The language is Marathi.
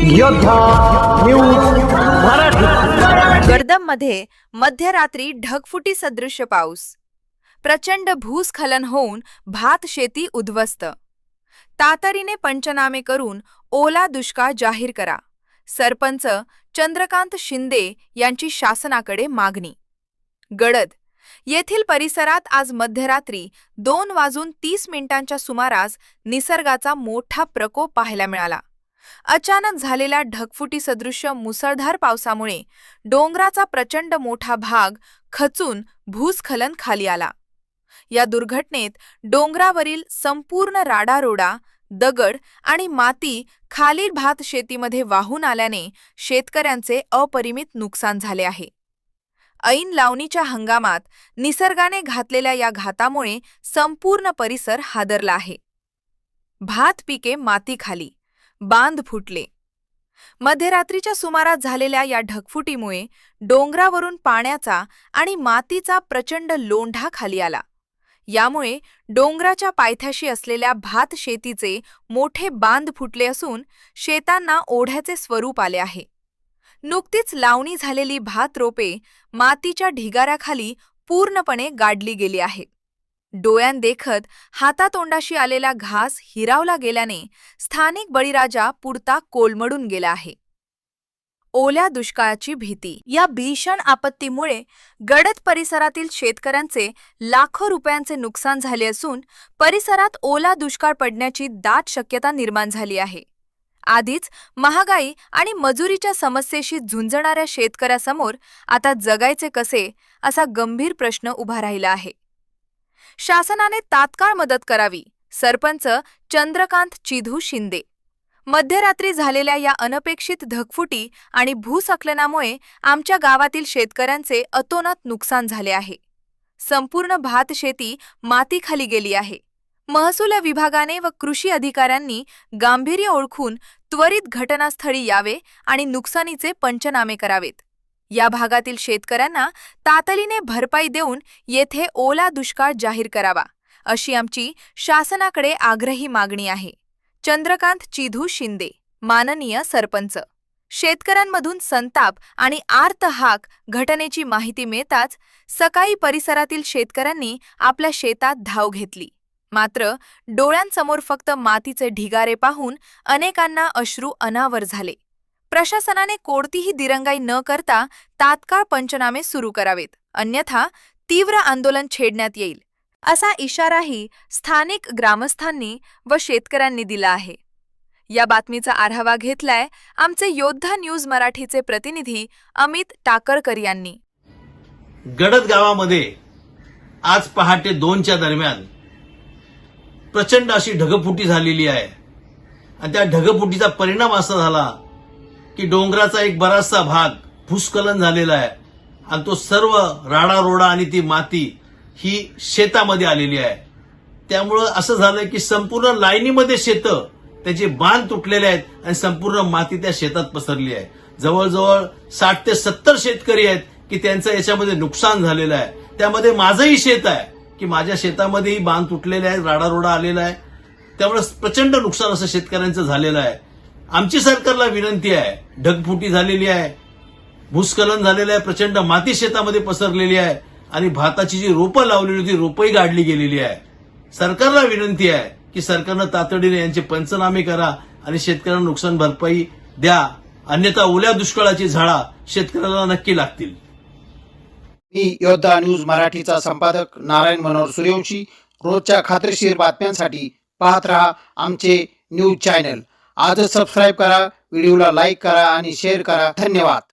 योद्धा न्यूज मराठी। गर्दममध्ये मध्यरात्री ढगफुटी सदृश्य पाऊस, प्रचंड भूस्खलन होऊन भात शेती उद्ध्वस्त। तातडीने पंचनामे करून ओला दुष्काळ जाहीर करा, सरपंच चंद्रकांत शिंदे यांची शासनाकडे मागणी। गडद येथील परिसरात आज मध्यरात्री 2:30 सुमारास निसर्गाचा मोठा प्रकोप पाहायला मिळाला। अचानक झालेल्या ढगफुटी सदृश्य मुसळधार पावसामुळे डोंगराचा प्रचंड मोठा भाग खचून भूस्खलन खाली आला। या दुर्घटनेत डोंगरावरील संपूर्ण राडारोडा, दगड आणि माती खालील भात शेतीमध्ये वाहून आल्याने शेतकऱ्यांचे अपरिमित नुकसान झाले आहे। ऐन लावणीच्या हंगामात निसर्गाने घातलेल्या या घातामुळे संपूर्ण परिसर हादरला आहे। भात पिके मातीखाली, बांध फुटले। मध्यरात्रीच्या सुमारास झालेल्या या ढगफुटीमुळे डोंगरावरून पाण्याचा आणि मातीचा प्रचंड लोंढा खाली आला। यामुळे डोंगराच्या पायथ्याशी असलेल्या भात शेतीचे मोठे बांध फुटले असून शेतांना ओढ्याचे स्वरूप आले आहे। नुकतीच लावणी झालेली भात रोपे मातीच्या ढिगाऱ्याखाली पूर्णपणे गाडली गेली आहेत। डोळ्यांदेखत हातातोंडाशी आलेला घास हिरावला गेल्याने स्थानिक बळीराजा पुरता कोलमडून गेला आहे। ओल्या दुष्काळाची भीती। या भीषण आपत्तीमुळे गडद परिसरातील शेतकऱ्यांचे लाखो रुपयांचे नुकसान झाले असून परिसरात ओला दुष्काळ पडण्याची दाट शक्यता निर्माण झाली आहे। आधीच महागाई आणि मजुरीच्या समस्येशी झुंजणाऱ्या शेतकऱ्यासमोर आता जगायचे कसे असा गंभीर प्रश्न उभा राहिला आहे। शासनाने तात्काळ मदत करावी, सरपंच चंद्रकांत चिधू शिंदे। मध्यरात्री झालेल्या या अनपेक्षित ढगफुटी आणि भूस्खलनामुळे आमच्या गावातील शेतकऱ्यांचे अतोनात नुकसान झाले आहे। संपूर्ण भात शेती मातीखाली गेली आहे। महसूल विभागाने व कृषी अधिकाऱ्यांनी गांभीर्य ओळखून त्वरित घटनास्थळी यावे आणि नुकसानीचे पंचनामे करावेत। या भागातील शेतकऱ्यांना तातडीने भरपाई देऊन येथे ओला दुष्काळ जाहीर करावा, अशी आमची शासनाकडे आग्रही मागणी आहे। चंद्रकांत चिधू शिंदे, माननीय सरपंच। शेतकऱ्यांमधून संताप आणि आर्त हाक घटनेची माहिती मिळताच सकाळी परिसरातील शेतकऱ्यांनी आपल्या शेतात धाव घेतली। मात्र डोळ्यांसमोर फक्त मातीचे ढिगारे पाहून अनेकांना अश्रू अनावर झाले। प्रशासनाने कोणतीही दिरंगाई न करता तात्काळ पंचनामे सुरू करावेत, अन्यथा तीव्र आंदोलन छेडण्यात येईल, असा इशाराही स्थानिक ग्रामस्थांनी व शेतकऱ्यांनी दिला आहे। या बातमीचा आढावा घेतलाय आमचे योद्धा न्यूज मराठीचे प्रतिनिधी अमित टाकरकर यांनी। गडद गावामध्ये आज पहाटे 2च्या दरम्यान प्रचंड अशी ढगफुटी झालेली आहे आणि त्या ढगफुटीचा परिणाम असा झाला की डोंगराचा एक बराचसा भाग भूस्खलन झालेला आहे आणि तो सर्व राडारोडा आणि ती माती ही शेतामध्ये आलेली आहे। त्यामुळं असं झालं की संपूर्ण लाईनीमध्ये शेतं त्याचे बांध तुटलेले आहेत आणि संपूर्ण माती त्या शेतात पसरली आहे। जवळजवळ 60 ते 70 शेतकरी आहेत की त्यांचं याच्यामध्ये नुकसान झालेलं आहे। त्यामध्ये माझंही शेत आहे की माझ्या शेतामध्येही बांध तुटलेले आहेत, राडारोडा आलेला आहे। त्यामुळे प्रचंड नुकसान असं शेतकऱ्यांचं झालेलं आहे। आमची सरकारला विनंती आहे, ढगफुटी झालेली आहे, भूस्खलन झालेलं आहे, प्रचंड माती शेतामध्ये पसरलेली आहे आणि भाताची जी रोपं लावलेली होती रोपंही गाडली गेलेली आहे। सरकारला विनंती आहे की सरकारनं तातडीने यांचे पंचनामे करा आणि शेतकऱ्यांना नुकसान भरपाई द्या, अन्यथा ओल्या दुष्काळाची झाडा शेतकऱ्याला नक्की लागतील। मी योद्धा न्यूज मराठीचा संपादक नारायण मनोहर सूर्यवंशी। रोजच्या खात्रीशीर बातम्यांसाठी पाहत रहा आमचे न्यूज चॅनल। आजच सबस्क्राईब करा, व्हिडिओला लाईक करा आणि शेअर करा। धन्यवाद।